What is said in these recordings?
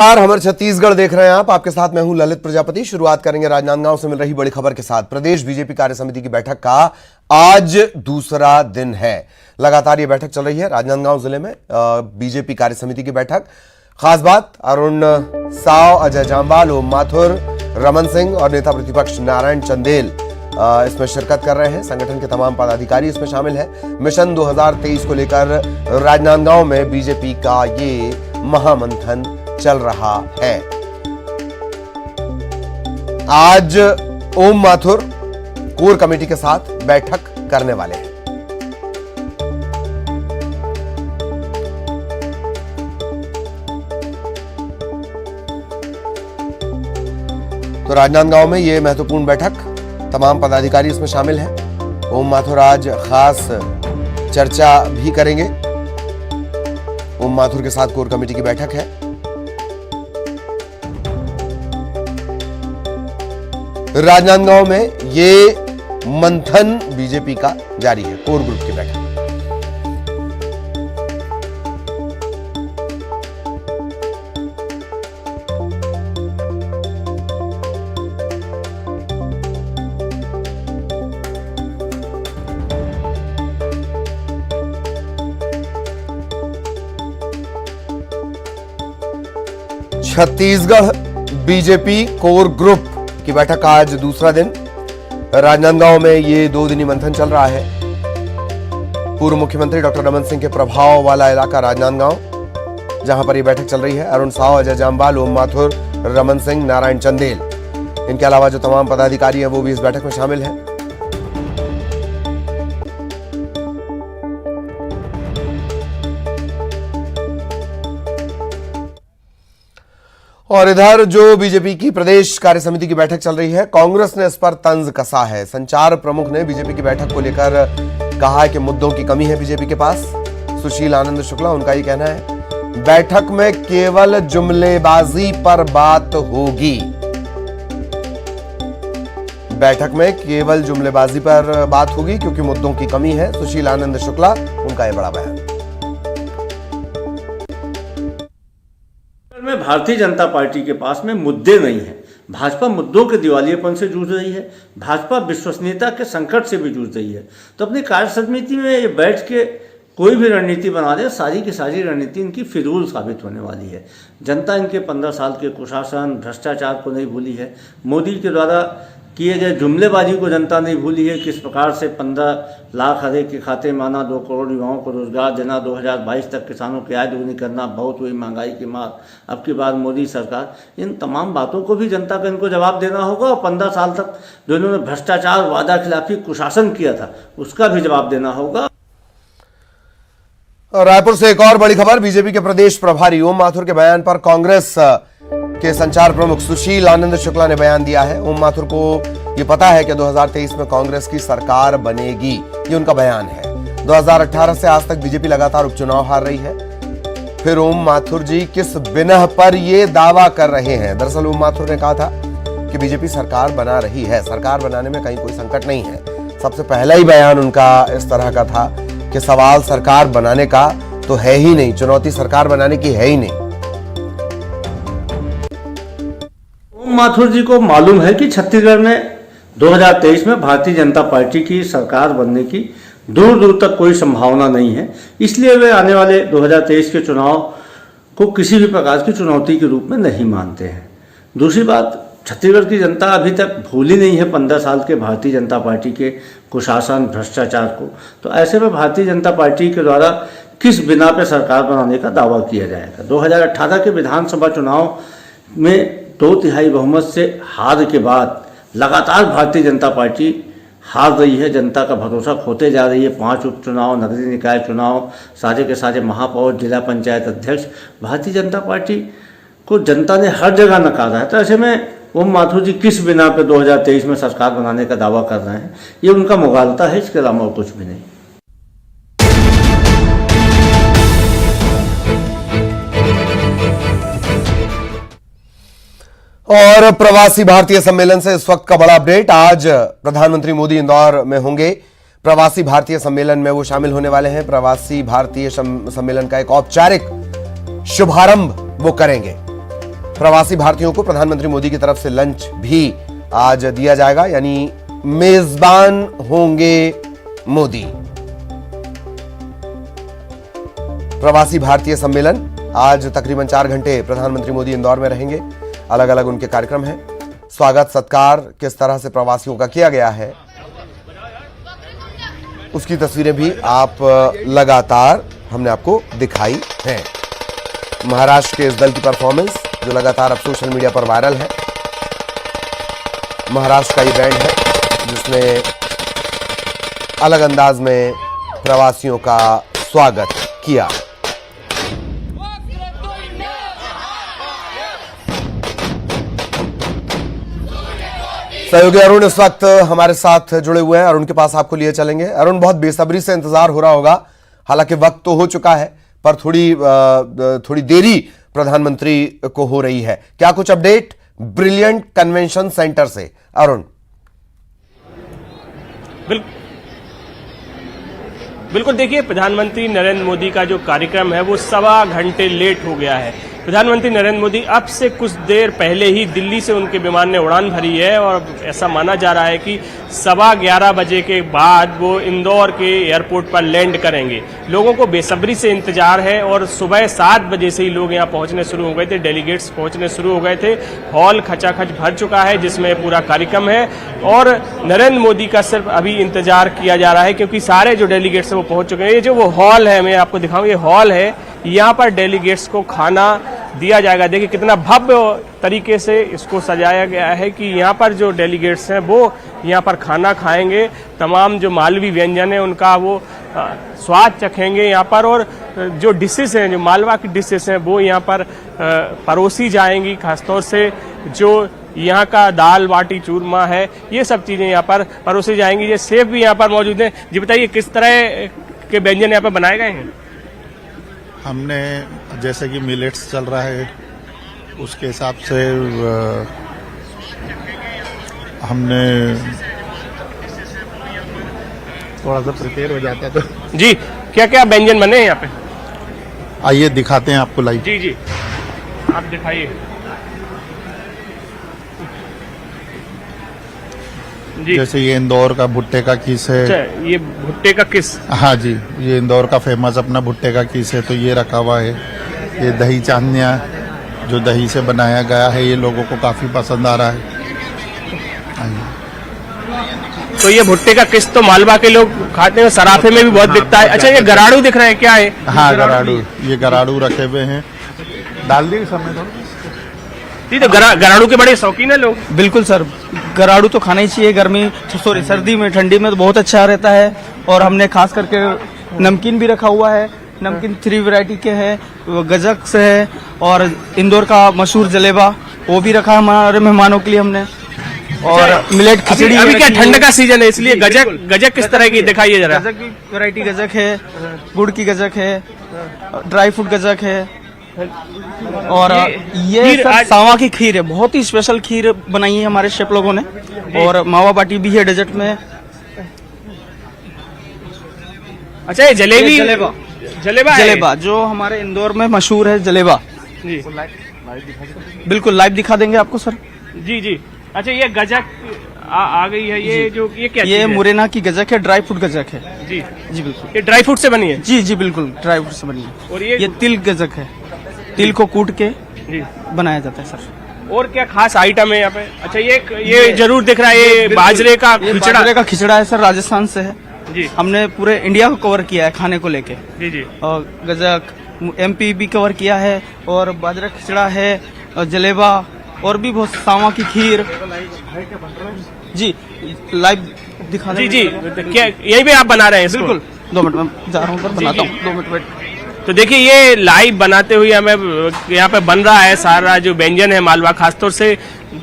हमारे छत्तीसगढ़ देख रहे हैं आप। आपके साथ मैं हूं ललित प्रजापति। शुरुआत करेंगे राजनांदगांव से मिल रही बड़ी खबर के साथ। प्रदेश बीजेपी कार्य समिति की बैठक का आज दूसरा दिन है। लगातार ये बैठक चल रही है राजनांदगांव जिले में। बीजेपी कार्य समिति की बैठक, खास बात अरुण साव, अजय जाम्वाल, ओम माथुर, रमन सिंह और नेता प्रतिपक्ष नारायण चंदेल इसमें शिरकत कर रहे हैं। संगठन के तमाम पदाधिकारी इसमें शामिल हैं। मिशन 2023 को लेकर राजनांदगांव में बीजेपी का ये महामंथन चल रहा है। आज ओम माथुर कोर कमेटी के साथ बैठक करने वाले हैं। तो राजनांदगांव में यह महत्वपूर्ण बैठक, तमाम पदाधिकारी इसमें शामिल हैं। ओम माथुर आज खास चर्चा भी करेंगे। ओम माथुर के साथ कोर कमेटी की बैठक है। राजनांदगांव में ये मंथन बीजेपी का जारी है, कोर ग्रुप की बैठक। छत्तीसगढ़ बीजेपी कोर ग्रुप की बैठक आज दूसरा दिन। राजनांदगांव में ये 2 दिनी मंथन चल रहा है। पूर्व मुख्यमंत्री डॉक्टर रमन सिंह के प्रभाव वाला इलाका राजनांदगांव, जहां पर ये बैठक चल रही है। अरुण साव, अजय जाम्वाल, ओम माथुर, रमन सिंह, नारायण चंदेल, इनके अलावा जो तमाम पदाधिकारी हैं वो भी इस बैठक में शामिल हैं। और इधर जो बीजेपी की प्रदेश कार्य समिति की बैठक चल रही है, कांग्रेस ने इस पर तंज कसा है। संचार प्रमुख ने बीजेपी की बैठक को लेकर कहा है कि मुद्दों की कमी है बीजेपी के पास। सुशील आनंद शुक्ला, उनका ये कहना है, बैठक में केवल जुमलेबाजी पर बात होगी। बैठक में केवल जुमलेबाजी पर बात होगी क्योंकि मुद्दों की कमी है। सुशील आनंद शुक्ला, उनका ये बड़ा बयान। में भारतीय जनता पार्टी के पास में मुद्दे नहीं है। भाजपा मुद्दों के दिवालियेपन से जूझ रही है। भाजपा विश्वसनीयता के संकट से भी जूझ रही है। तो अपनी कार्य समिति में ये बैठ के कोई भी रणनीति बना दे, सारी की सारी रणनीति इनकी फिजूल साबित होने वाली है। जनता इनके 15 साल के कुशासन, भ्रष्टाचार को नहीं भूली है। मोदी के द्वारा किए गए जुमलेबाजी को जनता नहीं भूली है। किस प्रकार से 15 लाख हर एक के खाते में आना, 2 करोड़ युवाओं को रोजगार देना, 2022 तक किसानों की आय दोगुनी करना, बहुत हुई महंगाई की मार, अब की बार मोदी सरकार, इन तमाम बातों को भी जनता को इनको जवाब देना होगा। और 15 साल तक जो इन्होंने भ्रष्टाचार, वादा खिलाफी, कुशासन किया था, उसका भी जवाब देना होगा। रायपुर से एक और बड़ी खबर। बीजेपी के प्रदेश प्रभारी ओम माथुर के बयान पर कांग्रेस के संचार प्रमुख सुशील आनंद शुक्ला ने बयान दिया है। ओम माथुर को यह पता है कि 2023 में कांग्रेस की सरकार बनेगी, ये उनका बयान है। 2018 से आज तक बीजेपी लगातार उपचुनाव हार रही है। फिर ओम माथुर जी किस बिनह पर यह दावा कर रहे हैं? दरअसल ओम माथुर ने कहा था कि बीजेपी सरकार बना रही है, सरकार बनाने में कहीं कोई संकट नहीं है। सबसे पहला ही बयान उनका इस तरह का था कि सवाल सरकार बनाने का तो है ही नहीं, चुनौती सरकार बनाने की है ही नहीं। ओम माथुर जी को मालूम है कि छत्तीसगढ़ में 2023 में भारतीय जनता पार्टी की सरकार बनने की दूर दूर तक कोई संभावना नहीं है। इसलिए वे आने वाले 2023 के चुनाव को किसी भी प्रकार की चुनौती के रूप में नहीं मानते हैं। दूसरी बात, छत्तीसगढ़ की जनता अभी तक भूली नहीं है 15 साल के भारतीय जनता पार्टी के कुशासन, भ्रष्टाचार को। तो ऐसे में भारतीय जनता पार्टी के द्वारा किस बिना पे सरकार बनाने का दावा किया जाएगा? 2018 के विधानसभा चुनाव में 2/3 बहुमत से हार के बाद लगातार भारतीय जनता पार्टी हार रही है, जनता का भरोसा खोते जा रही है। 5 उपचुनाव, नगरीय निकाय चुनाव, सारे के सारे महापौर, जिला पंचायत अध्यक्ष, भारतीय जनता पार्टी को जनता ने हर जगह नकारा है। तो ऐसे में ओम माथुर जी किस बिना पे 2023 में सरकार बनाने का दावा कर रहे हैं? ये उनका मुगालता है, इसके अलावा और कुछ भी नहीं। और प्रवासी भारतीय सम्मेलन से इस वक्त का बड़ा अपडेट। आज प्रधानमंत्री मोदी इंदौर में होंगे। प्रवासी भारतीय सम्मेलन में वो शामिल होने वाले हैं। प्रवासी भारतीय सम्मेलन का एक औपचारिक शुभारंभ वो करेंगे। प्रवासी भारतीयों को प्रधानमंत्री मोदी की तरफ से लंच भी आज दिया जाएगा, यानी मेजबान होंगे मोदी। प्रवासी भारतीय सम्मेलन आज तकरीबन 4 घंटे प्रधानमंत्री मोदी इंदौर में रहेंगे। अलग अलग उनके कार्यक्रम हैं। स्वागत सत्कार किस तरह से प्रवासियों का किया गया है उसकी तस्वीरें भी आप लगातार हमने आपको दिखाई हैं। महाराष्ट्र के इस दल की परफॉर्मेंस जो लगातार अब सोशल मीडिया पर वायरल है। महाराष्ट्र का ये बैंड है जिसने अलग अंदाज में प्रवासियों का स्वागत किया। सहयोगी अरुण इस वक्त हमारे साथ जुड़े हुए हैं। अरुण के पास आपको लिए चलेंगे। अरुण, बहुत बेसब्री से इंतजार हो रहा होगा, हालांकि वक्त तो हो चुका है पर थोड़ी देरी प्रधानमंत्री को हो रही है। क्या कुछ अपडेट ब्रिलियंट कन्वेंशन सेंटर से अरुण? बिल्कुल, देखिए, प्रधानमंत्री नरेंद्र मोदी का जो कार्यक्रम है वो 1.25 घंटे लेट हो गया है। प्रधानमंत्री नरेंद्र मोदी अब से कुछ देर पहले ही दिल्ली से उनके विमान ने उड़ान भरी है और ऐसा माना जा रहा है कि 11:15 बजे के बाद वो इंदौर के एयरपोर्ट पर लैंड करेंगे। लोगों को बेसब्री से इंतजार है और सुबह 7 बजे से ही लोग यहाँ पहुंचने शुरू हो गए थे, डेलीगेट्स पहुंचने शुरू हो गए थे। हॉल खचाखच भर चुका है जिसमें पूरा कार्यक्रम है और नरेंद्र मोदी का सिर्फ अभी इंतजार किया जा रहा है क्योंकि सारे जो डेलीगेट्स हैं वो पहुंच चुके हैं। ये जो वो हॉल है, मैं आपको दिखाऊं, ये हॉल है, यहाँ पर डेलीगेट्स को खाना दिया जाएगा। देखिए कितना भव्य तरीके से इसको सजाया गया है कि यहाँ पर जो डेलीगेट्स हैं वो यहाँ पर खाना खाएंगे, तमाम जो मालवी व्यंजन है उनका वो स्वाद चखेंगे यहाँ पर, और जो डिशेस हैं, जो मालवा की डिशेस हैं वो यहाँ पर परोसी जाएंगी। खासतौर से जो यहाँ का दाल बाटी चूरमा है, ये सब चीज़ें यहाँ पर परोसी जाएंगी। ये सेफ भी यहाँ पर मौजूद हैं। जी बताइए, किस तरह के व्यंजन यहाँ पर बनाए गए हैं? हमने जैसे कि मिलेट्स चल रहा है उसके हिसाब से हमने थोड़ा सा प्रिपेयर हो जाता है। तो जी, क्या क्या व्यंजन बने हैं यहाँ पे? आइए दिखाते हैं आपको लाइव। जी जी, आप दिखाइए। जी। जैसे ये इंदौर का भुट्टे का किस है। अच्छा, ये भुट्टे का किस? हाँ जी, ये इंदौर का फेमस अपना भुट्टे का किस है, तो ये रखा हुआ है। ये दही चांदनिया जो दही से बनाया गया है, ये लोगों को काफी पसंद आ रहा है। तो ये भुट्टे का किस तो मालवा के लोग खाते हैं, सराफे में भी बहुत दिखता है। अच्छा, ये गराड़ू दिख रहा है, क्या है? हाँ, गराड़ू, ये गराड़ू रखे हुए हैं। डाल दिए समय थोड़ा। तो गराड़ू के बड़े शौकीन है लोग। बिल्कुल सर, गराड़ू तो खाना ही चाहिए। सर्दी में, ठंडी में तो बहुत अच्छा रहता है। और हमने खास करके नमकीन भी रखा हुआ है। नमकीन 3 वैरायटी के हैं, गजक से है और इंदौर का मशहूर जलेबा वो भी रखा है हमारे मेहमानों के लिए हमने। और मिलेट खिचड़ी। अभी क्या ठंड का सीजन है इसलिए गजक किस तरह की दिखाइए जरा। गजक की वैरायटी गजक है, गुड़ की गजक है, ड्राई फ्रूट गजक है और ये सर सावा की खीर है। बहुत ही स्पेशल खीर बनाई है हमारे शेफ लोगों ने। और मावा बाटी भी है डेजर्ट में। अच्छा, ये जलेबी, जलेबा जो हमारे इंदौर में मशहूर है जलेबा। जी बिल्कुल लाइव दिखा देंगे आपको सर। जी जी। अच्छा, ये गजक आ गई है, ये क्या? ये मुरैना की गजक है, ड्राई फ्रूट गजक है। जी जी बिल्कुल। ये ड्राई फ्रूट से बनी है? जी जी बिल्कुल, ड्राई फ्रूट से बनी है। और ये तिल गजक है, तिल को कूट के जी बनाया जाता है सर। और क्या खास आइटम है यहाँ पे? अच्छा, ये जरूर दिख रहा है, ये बाजरे का खिचड़ा। बाजरे का खिचड़ा है सर, राजस्थान से है जी। हमने पूरे इंडिया को कवर किया है खाने को लेके। जी जी। और गजक MP भी कवर किया है और बाजरा खिचड़ा है और जलेबा और भी बहुत, सावा की खीर। जी लाइव दिखा जी जी। क्या यही भी आप बना रहे हैं? बिल्कुल, 2 मिनट में जा रहा हूँ, बनाता हूँ, 2 मिनट वेट। तो देखिए, ये लाइव बनाते हुए हमें यहाँ पे बन रहा है सारा जो व्यंजन है मालवा, खासतौर से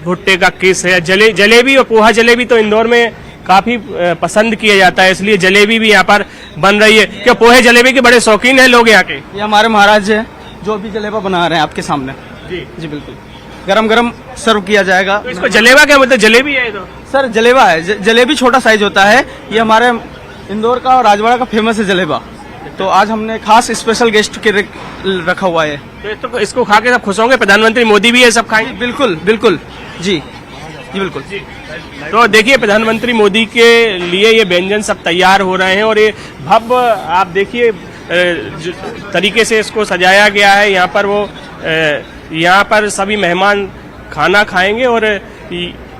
भुट्टे का किस है, जलेबी और पोहा जलेबी तो इंदौर में काफी पसंद किया जाता है, इसलिए जलेबी भी यहाँ पर बन रही है। क्या पोहे जलेबी के बड़े शौकीन है लोग यहाँ के? ये हमारे महाराज है जो अभी जलेबा बना रहे हैं आपके सामने। जी जी बिल्कुल, गरम गरम सर्व किया जाएगा। तो इसको जलेबा क्या मतलब? जलेबी है तो? सर जलेबा है, जलेबी छोटा साइज होता है। ये हमारे इंदौर का और राजवाड़ा का फेमस है जलेबा। तो आज हमने खास स्पेशल गेस्ट के रखा हुआ है। तो इसको खा के सब खुश होंगे, प्रधानमंत्री मोदी भी ये सब खाएंगे। बिल्कुल बिल्कुल जी जी बिल्कुल। तो देखिए प्रधानमंत्री मोदी के लिए ये व्यंजन सब तैयार हो रहे हैं और ये भव्य आप देखिए तरीके से इसको सजाया गया है। यहाँ पर सभी मेहमान खाना खाएंगे और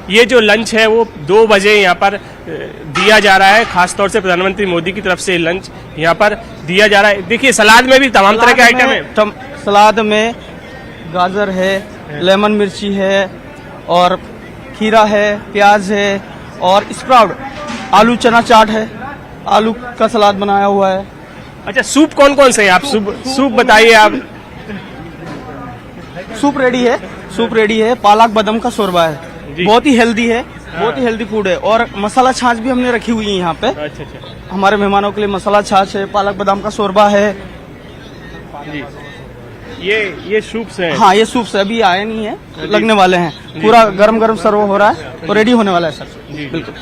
ये जो लंच है वो 2 बजे यहाँ पर दिया जा रहा है। खासतौर से प्रधानमंत्री मोदी की तरफ से लंच यहाँ पर दिया जा रहा है। देखिए सलाद में भी तमाम तरह के आइटम है। सलाद में गाजर है, लेमन मिर्ची है और खीरा है, प्याज है और स्प्राउट आलू चना चाट है, आलू का सलाद बनाया हुआ है। अच्छा सूप कौन कौन से हैं आप? सूप बताइए आप। सूप रेडी है, पालक बादाम का शोरबा है, बहुत ही हेल्दी है, बहुत ही हेल्दी फूड है। और मसाला छाछ भी हमने रखी हुई है यहाँ पे। अच्छा हमारे मेहमानों के लिए मसाला छाछ है, पालक बादाम का शोरबा है। जी ये सूप से है। हाँ ये सूप से अभी आए नहीं है, लगने वाले हैं। पूरा गरम सर्व हो रहा है और रेडी होने वाला है सर। बिल्कुल।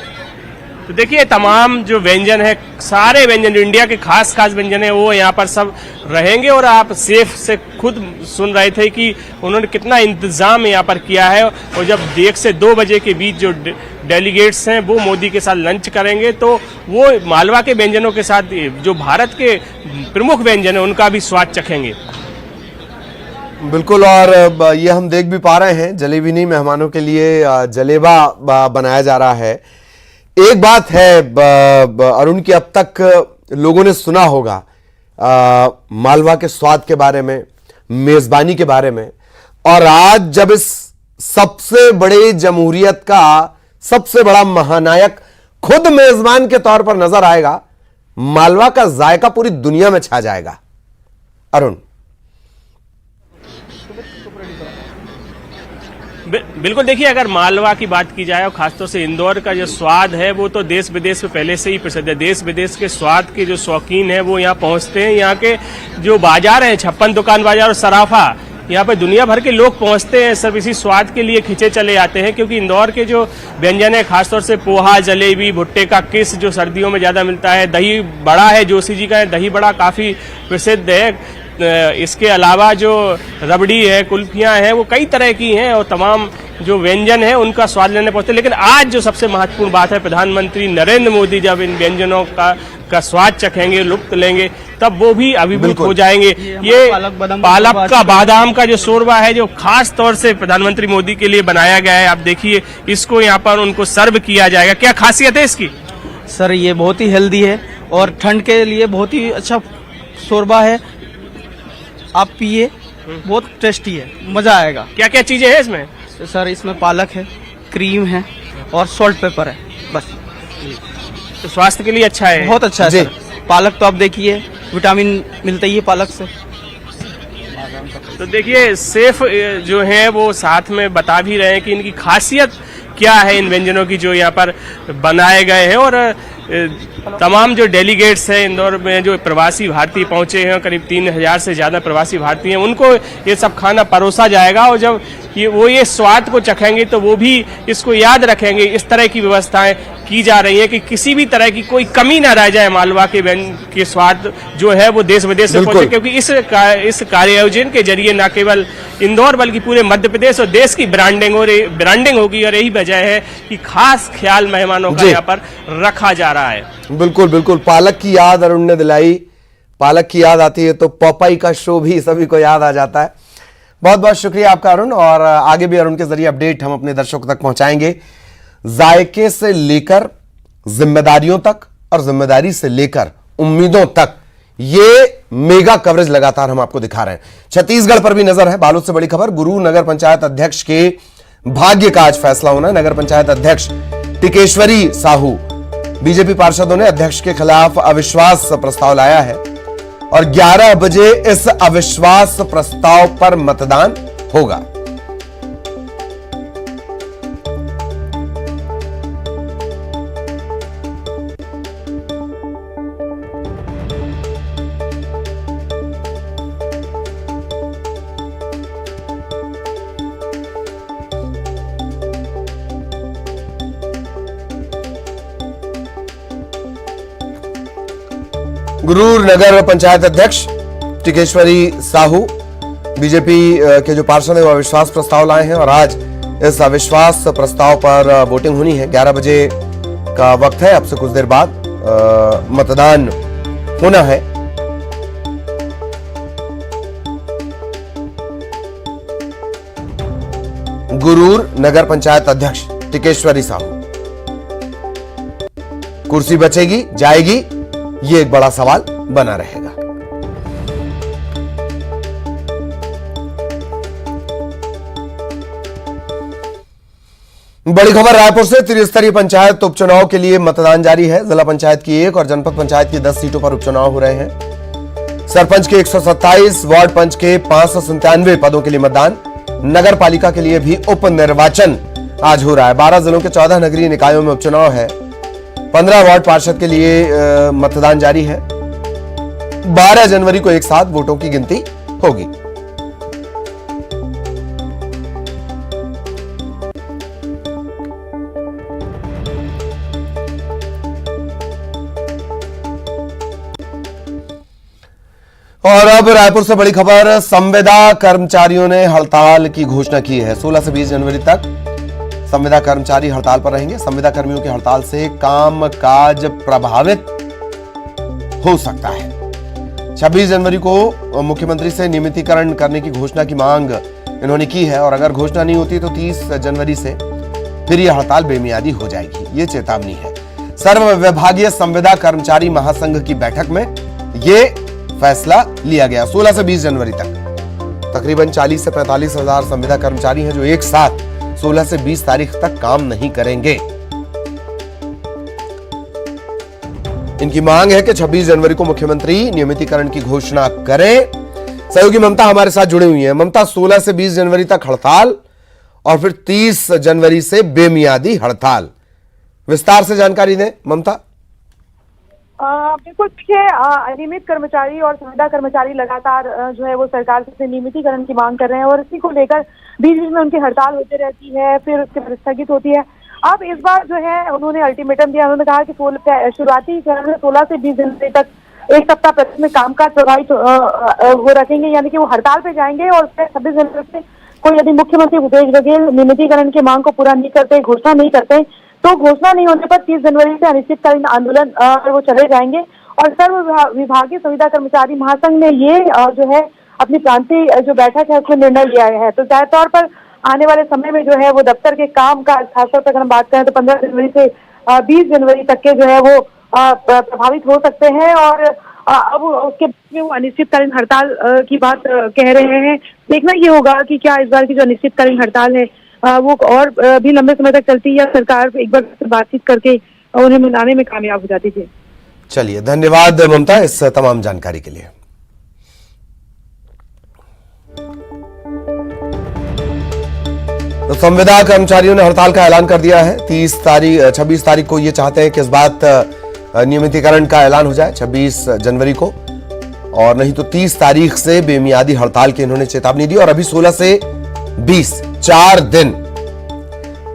तो देखिए तमाम जो व्यंजन है, सारे व्यंजन जो इंडिया के खास व्यंजन है वो यहाँ पर सब रहेंगे। और आप सेफ से खुद सुन रहे थे कि उन्होंने कितना इंतजाम यहाँ पर किया है। और जब 1 से 2 बजे के बीच जो डेलीगेट्स हैं वो मोदी के साथ लंच करेंगे तो वो मालवा के व्यंजनों के साथ जो भारत के प्रमुख व्यंजन है उनका भी स्वाद चखेंगे। बिल्कुल। और ये हम देख भी पा रहे हैं जलेबी नहीं, मेहमानों के लिए जलेबा बनाया जा रहा है। एक बात है अरुण की, अब तक लोगों ने सुना होगा मालवा के स्वाद के बारे में, मेजबानी के बारे में, और आज जब इस सबसे बड़े जमहूरियत का सबसे बड़ा महानायक खुद मेजबान के तौर पर नजर आएगा, मालवा का जायका पूरी दुनिया में छा जाएगा। अरुण बिल्कुल। देखिए अगर मालवा की बात की जाए और खासतौर से इंदौर का जो स्वाद है वो तो देश विदेश में पहले से ही प्रसिद्ध है। देश विदेश के स्वाद के जो शौकीन हैं वो यहाँ पहुँचते हैं। यहाँ के जो बाजार हैं, 56 दुकान बाजार और सराफा, यहाँ पे दुनिया भर के लोग पहुँचते हैं, सब इसी स्वाद के लिए खिंचे चले आते हैं। क्योंकि इंदौर के जो व्यंजन है खासतौर से पोहा, जलेबी, भुट्टे का किस जो सर्दियों में ज़्यादा मिलता है, दही बड़ा है जोशी जी का, दही बड़ा काफ़ी प्रसिद्ध है। इसके अलावा जो रबड़ी है, कुल्फियाँ हैं, वो कई तरह की हैं और तमाम जो व्यंजन है उनका स्वाद लेने पहुंचते हैं। लेकिन आज जो सबसे महत्वपूर्ण बात है, प्रधानमंत्री नरेंद्र मोदी जब इन व्यंजनों का स्वाद चखेंगे, लुत्फ लेंगे, तब वो भी अभिभूत हो जाएंगे। ये पालक का बादाम का जो शोरबा है जो खास तौर से प्रधानमंत्री मोदी के लिए बनाया गया है, आप देखिए इसको यहाँ पर उनको सर्व किया जाएगा। क्या खासियत है इसकी? सर ये बहुत ही हेल्दी है और ठंड के लिए बहुत ही अच्छा शोरबा है, आप पिए, बहुत टेस्टी है, मजा आएगा। क्या क्या चीजें हैं इसमें? सर इसमें पालक है, क्रीम है और सॉल्ट पेपर है, बस। तो स्वास्थ्य के लिए अच्छा है, बहुत अच्छा है सर। पालक तो आप देखिए विटामिन मिलता ही है पालक से। तो देखिए सेफ जो है वो साथ में बता भी रहे हैं कि इनकी खासियत क्या है इन व्यंजनों की जो यहाँ पर बनाए गए हैं। और तमाम जो डेलीगेट्स हैं इंदौर में, जो प्रवासी भारतीय पहुंचे हैं, करीब 3000 से ज़्यादा प्रवासी भारतीय हैं, उनको ये सब खाना परोसा जाएगा। और जब ये स्वाद को चखेंगे तो वो भी इसको याद रखेंगे। इस तरह की व्यवस्थाएं की जा रही है कि किसी भी तरह की कोई कमी ना रह जाए। मालवा के स्वाद जो है वो देश विदेश में पहुंचे, क्योंकि इस कार्यायोजन के जरिए न केवल इंदौर बल्कि पूरे मध्य प्रदेश और देश की ब्रांडिंग होगी। और यही वजह है कि खास ख्याल मेहमानों का यहाँ पर रखा जा रहा है। बिल्कुल बिल्कुल। पालक की याद अरुण ने दिलाई, पालक की याद आती है तो पॉपाई का शो भी सभी को याद आ जाता है। बहुत बहुत शुक्रिया आपका अरुण। और आगे भी अरुण के जरिए अपडेट हम अपने दर्शकों तक पहुंचाएंगे, जायके से लेकर जिम्मेदारियों तक और जिम्मेदारी से लेकर उम्मीदों तक। ये मेगा कवरेज लगातार हम आपको दिखा रहे हैं। छत्तीसगढ़ पर भी नजर है। बालोद से बड़ी खबर, गुरु नगर पंचायत अध्यक्ष के भाग्य का आज फैसला होना है। नगर पंचायत अध्यक्ष टिकेश्वरी साहू, बीजेपी पार्षदों ने अध्यक्ष के खिलाफ अविश्वास प्रस्ताव लाया है और 11 बजे इस अविश्वास प्रस्ताव पर मतदान होगा। गुरूर नगर पंचायत अध्यक्ष टिकेश्वरी साहू बीजेपी के जो पार्षद है वो अविश्वास प्रस्ताव लाए हैं और आज इस अविश्वास प्रस्ताव पर वोटिंग होनी है। 11 बजे का वक्त है, अब से कुछ देर बाद मतदान होना है। गुरूर नगर पंचायत अध्यक्ष टिकेश्वरी साहू, कुर्सी बचेगी जाएगी, ये एक बड़ा सवाल बना रहेगा। बड़ी खबर रायपुर से त्रिस्तरीय पंचायत उपचुनाव के लिए मतदान जारी है। जिला पंचायत की 1 और जनपद पंचायत की 10 सीटों पर उपचुनाव हो रहे हैं। सरपंच के 127, वार्ड पंच के 597 पदों के लिए मतदान। नगर पालिका के लिए भी उप निर्वाचन आज हो रहा है। 12 जिलों के 14 नगरीय निकायों में उपचुनाव है। 15 वार्ड पार्षद के लिए मतदान जारी है। 12 जनवरी को एक साथ वोटों की गिनती होगी। और अब रायपुर से बड़ी खबर, संविदा कर्मचारियों ने हड़ताल की घोषणा की है। 16 से 20 जनवरी तक संविदा कर्मचारी हड़ताल पर रहेंगे। संविदा कर्मियों की हड़ताल से काम काज प्रभावित हो सकता है। 26 जनवरी को मुख्यमंत्री से नियमितीकरण करने की घोषणा की मांग इन्होंने की है और अगर घोषणा नहीं होती तो 30 जनवरी से फिर यह हड़ताल बेमियादी हो जाएगी, ये चेतावनी है। सर्वविभागीय संविदा कर्मचारी महासंघ की बैठक में ये फैसला लिया गया। 16 से 20 जनवरी तक तकरीबन 40 से 45 हजार संविदा कर्मचारी हैं जो एक साथ 16 से 20 तारीख तक काम नहीं करेंगे। इनकी मांग है कि 26 जनवरी को मुख्यमंत्री नियमितीकरण की घोषणा करें। सहयोगी ममता हमारे साथ जुड़ी हुई है। ममता, 16 से 20 जनवरी तक हड़ताल और फिर 30 जनवरी से बेमियादी हड़ताल, विस्तार से जानकारी दें ममता। बिल्कुल, देखिए अनियमित कर्मचारी और संविदा कर्मचारी लगातार जो है वो सरकार से नियमितीकरण की मांग कर रहे हैं और इसी को लेकर बीच बीच में उनकी हड़ताल होती रहती है, फिर उसके बाद स्थगित होती है। अब इस बार जो है उन्होंने अल्टीमेटम दिया। उन्होंने कहा कि शुरुआती चरण में 16 से 20 जनवरी तक एक सप्ताह प्रतिदिन कामकाज प्रभावित वो रखेंगे, यानी कि वो हड़ताल पे जाएंगे और 26 जनवरी से कोई यदि मुख्यमंत्री भूपेश बघेल नियमितीकरण की मांग को पूरा नहीं करते, घोषणा नहीं करते, तो घोषणा नहीं होने पर 30 जनवरी से अनिश्चितकालीन आंदोलन वो चले जाएंगे। और सर्व विभागीय संविदा कर्मचारी महासंघ ने ये जो है अपनी प्रांतीय जो बैठक है उसमें निर्णय लिया है। तो जाहिर तौर पर आने वाले समय में जो है वो दफ्तर के काम का खासतौर पर अगर हम बात करें तो 15 जनवरी से 20 जनवरी तक के जो है वो प्रभावित हो सकते हैं और अब उसके बाद में वो अनिश्चितकालीन हड़ताल की बात कह रहे हैं। देखना ये होगा कि क्या इस बार की जो अनिश्चितकालीन हड़ताल है वो और भी लंबे समय तक चलती है या सरकार एक बार बातचीत करके उन्हें मनाने में कामयाब हो जाती थी। चलिए, धन्यवाद ममता इस तमाम जानकारी के लिए। तो संविदा कर्मचारियों ने हड़ताल का ऐलान कर दिया है। 26 तारीख को ये चाहते हैं कि इस बात नियमितीकरण का ऐलान हो जाए 26 जनवरी को, और नहीं तो 30 तारीख से बेमियादी हड़ताल की इन्होंने चेतावनी दी। और अभी 16 से 20 4 दिन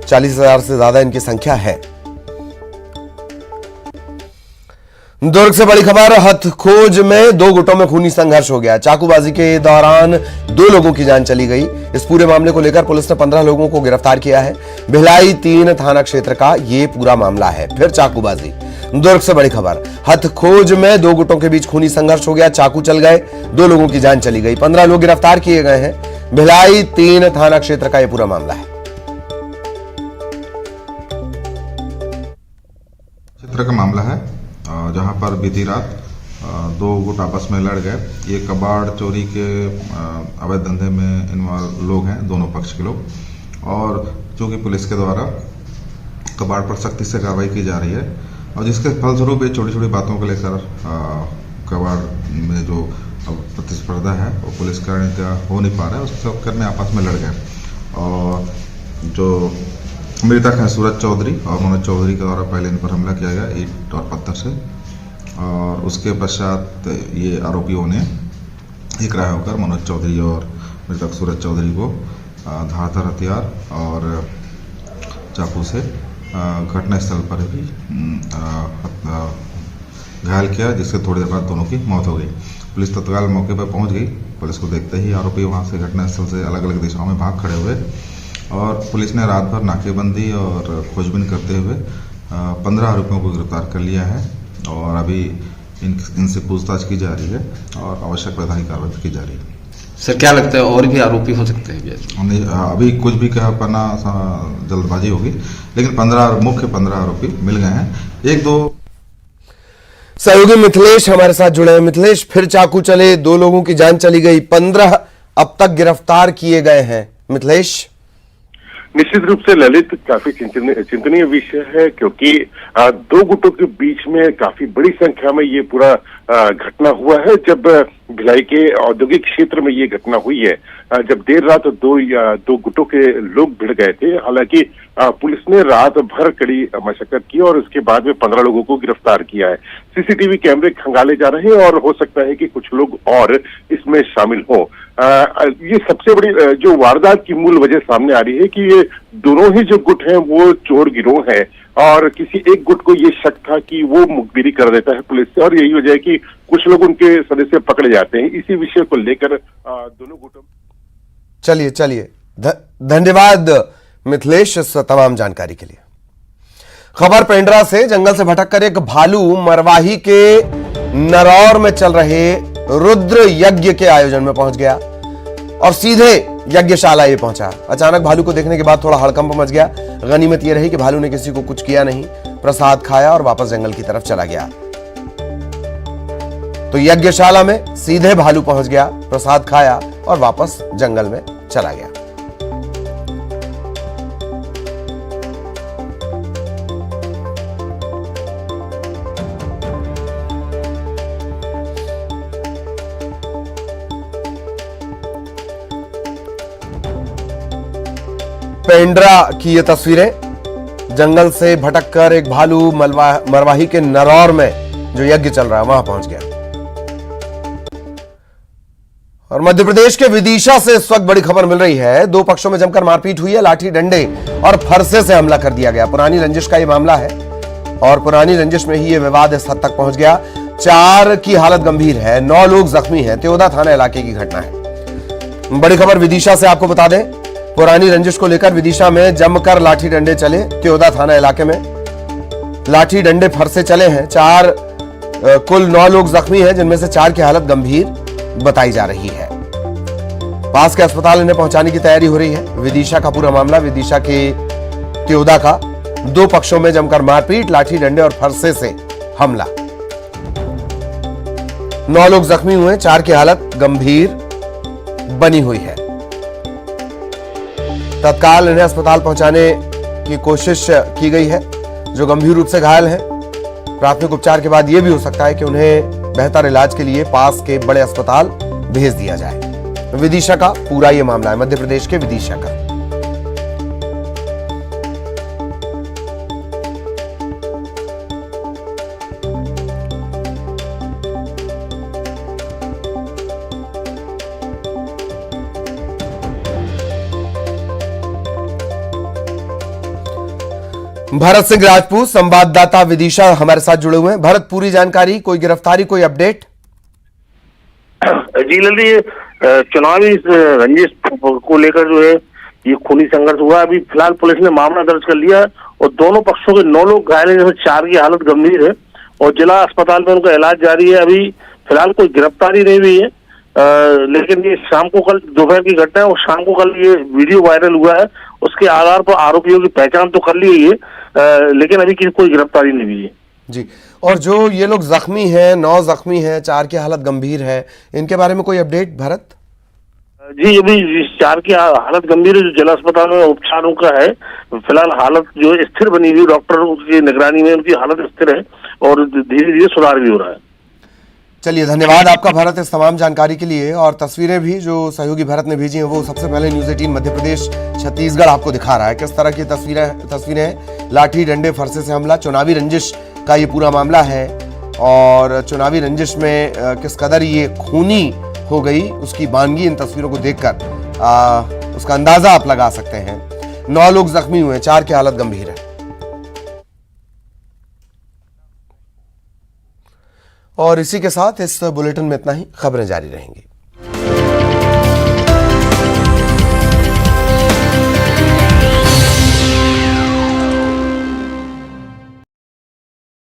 40,000 से ज्यादा इनकी संख्या है। दुर्ग से बड़ी खबर, हथखोज में 2 गुटों में खूनी संघर्ष हो गया। चाकूबाजी के दौरान 2 लोगों की जान चली गई। इस पूरे मामले को लेकर पुलिस ने 15 लोगों को गिरफ्तार किया है। भिलाई 3 थाना क्षेत्र का ये पूरा मामला है। फिर चाकूबाजी। दुर्ग से बड़ी खबर, हथखोज में 2 गुटों के बीच खूनी संघर्ष हो गया। चाकू चल गए, 2 लोगों की जान चली गई। 15 लोग गिरफ्तार किए गए हैं। भिलाई 3 थाना क्षेत्र का यह पूरा मामला है। क्षेत्र का मामला है जहां पर बीती रात 2 गुट आपस में लड़ गए। ये कबाड़ चोरी के अवैध धंधे में इन्वॉल्व लोग हैं, दोनों पक्ष के लोग। और चूंकि पुलिस के द्वारा कबाड़ पर सख्ती से कार्रवाई की जा रही है और जिसके फलस्वरूप ये छोटी छोटी बातों को लेकर कबाड़ में जो प्रतिस्पर्धा है वो पुलिस का हो नहीं पा रहा है, उस चक्कर में आपस में लड़ गए। और जो मृतक हैं सूरज चौधरी और मनोज चौधरी के द्वारा पहले इन पर हमला किया गया ईंट और पत्थर से, और उसके पश्चात ये आरोपियों ने एकराय होकर मनोज चौधरी और मृतक सूरज चौधरी को धारदार हथियार और चाकू से घटनास्थल पर ही घायल किया, जिससे थोड़ी देर बाद दोनों की मौत हो गई। पुलिस तत्काल मौके पर पहुंच गई। पुलिस को देखते ही आरोपी वहां से घटनास्थल से अलग अलग दिशाओं में भाग खड़े हुए और पुलिस ने रात भर नाकेबंदी और खोजबीन करते हुए 15 आरोपियों को गिरफ्तार कर लिया है और अभी इनसे पूछताछ की जा रही है और आवश्यक वैधानिक कार्रवाई की जा रही है। सर क्या लगता है और भी आरोपी हो सकते हैं? अभी कुछ भी कह पाना जल्दबाजी होगी, लेकिन 15 आरोपी मिल गए हैं। एक दो सहयोगी मिथिलेश हमारे साथ जुड़े हैं। मिथिलेश, फिर चाकू चले, 2 लोगों की जान चली गई, 15 अब तक गिरफ्तार किए गए हैं। मिथिलेश, निश्चित रूप से ललित काफी चिंतनीय विषय है, क्योंकि 2 गुटों के बीच में काफी बड़ी संख्या में ये पूरा घटना हुआ है। जब भिलाई के औद्योगिक क्षेत्र में ये घटना हुई है, जब देर रात दो गुटों के लोग भिड़ गए थे। हालांकि पुलिस ने रात भर कड़ी मशक्कत की और उसके बाद में 15 लोगों को गिरफ्तार किया है। सीसीटीवी कैमरे खंगाले जा रहे हैं और हो सकता है कि कुछ लोग और इसमें शामिल हों। ये सबसे बड़ी जो वारदात की मूल वजह सामने आ रही है कि ये दोनों ही जो गुट हैं वो चोर गिरोह है और किसी एक गुट को ये शक था कि वो मुखबिरी कर देता है पुलिस से और यही वजह है कि कुछ लोग उनके सदस्य पकड़े जाते हैं। इसी विषय को लेकर दोनों गुटों चलिए धन्यवाद मिथिलेश इस तमाम जानकारी के लिए। खबर पेंड्रा से, जंगल से भटककर एक भालू मरवाही के नरौर में चल रहे रुद्र यज्ञ के आयोजन में पहुंच गया और सीधे यज्ञशाला ये पहुंचा। अचानक भालू को देखने के बाद थोड़ा हड़कंप मच गया। गनीमत यह रही कि भालू ने किसी को कुछ किया नहीं, प्रसाद खाया और वापस जंगल की तरफ चला गया। तो यज्ञशाला में सीधे भालू पहुंच गया, प्रसाद खाया और वापस जंगल में चला गया। पेंड्रा की ये तस्वीरें, जंगल से भटककर एक भालू मरवाही के नरौर में जो यज्ञ चल रहा है वहां पहुंच गया। और मध्य प्रदेश के विदिशा से इस वक्त बड़ी खबर मिल रही है। 2 पक्षों में जमकर मारपीट हुई है, लाठी डंडे और फरसे से हमला कर दिया गया। पुरानी रंजिश का यह मामला है और पुरानी रंजिश में ही यह विवाद इस हद तक पहुंच गया। 4 की हालत गंभीर है, 9 लोग जख्मी हैं। त्योदा थाना इलाके की घटना है। बड़ी खबर विदिशा से आपको बता दें, पुरानी रंजिश को लेकर विदिशा में जमकर लाठी डंडे चले। त्योदा थाना इलाके में लाठी डंडे फरसे चले हैं। कुल 9 लोग जख्मी हैं, जिनमें से 4 की हालत गंभीर बताई जा रही है। पास के अस्पताल इन्हें पहुंचाने की तैयारी हो रही है। विदिशा का पूरा मामला, विदिशा के त्योदा का। 2 पक्षों में जमकर मारपीट, लाठी डंडे और फरसे से हमला। 9 लोग जख्मी हुए, 4 की हालत गंभीर बनी हुई है। तत्काल इन्हें अस्पताल पहुंचाने की कोशिश की गई है। जो गंभीर रूप से घायल हैं, प्राथमिक उपचार के बाद यह भी हो सकता है कि उन्हें बेहतर इलाज के लिए पास के बड़े अस्पताल भेज दिया जाए। विदिशा का पूरा यह मामला है, मध्य प्रदेश के विदिशा का। भरत सिंह राजपूत संवाददाता विदिशा हमारे साथ जुड़े हुए हैं। भरत, पूरी जानकारी, कोई गिरफ्तारी, कोई अपडेट? जी ललित, चुनावी रंजिश को लेकर जो है ये खूनी संघर्ष हुआ। अभी फिलहाल पुलिस ने मामला दर्ज कर लिया और दोनों पक्षों के 9 लोग घायल हैं, जिसमें 4 की हालत गंभीर है और जिला अस्पताल में उनका इलाज जारी है। अभी फिलहाल कोई गिरफ्तारी नहीं हुई है, लेकिन ये शाम को, कल दोपहर की घटना है और शाम को कल ये वीडियो वायरल हुआ है। उसके आधार पर आरोपियों की पहचान तो कर ली गई है, लेकिन अभी कोई गिरफ्तारी नहीं हुई है। जी, और जो ये लोग जख्मी हैं, 9 जख्मी हैं, 4 की हालत गंभीर है, इनके बारे में कोई अपडेट भरत? जी, अभी 4 की हालत गंभीर है, जो जिला अस्पताल में उपचार उनका है। फिलहाल हालत जो स्थिर बनी हुई, डॉक्टर की निगरानी में उनकी हालत स्थिर है और धीरे धीरे सुधार भी हो रहा है। चलिए, धन्यवाद आपका भरत इस तमाम जानकारी के लिए। और तस्वीरें भी जो सहयोगी भरत ने भेजी हैं वो सबसे पहले न्यूज़ 18 मध्य प्रदेश छत्तीसगढ़ आपको दिखा रहा है किस तरह की तस्वीरें हैं। लाठी डंडे फरसे से हमला, चुनावी रंजिश का ये पूरा मामला है और चुनावी रंजिश में किस कदर ये खूनी हो गई उसकी बानगी इन तस्वीरों को देखकर उसका अंदाजा आप लगा सकते हैं। 9 लोग जख्मी हुए, 4 की हालत गंभीर है। और इसी के साथ इस बुलेटिन में इतना ही। खबरें जारी रहेंगी।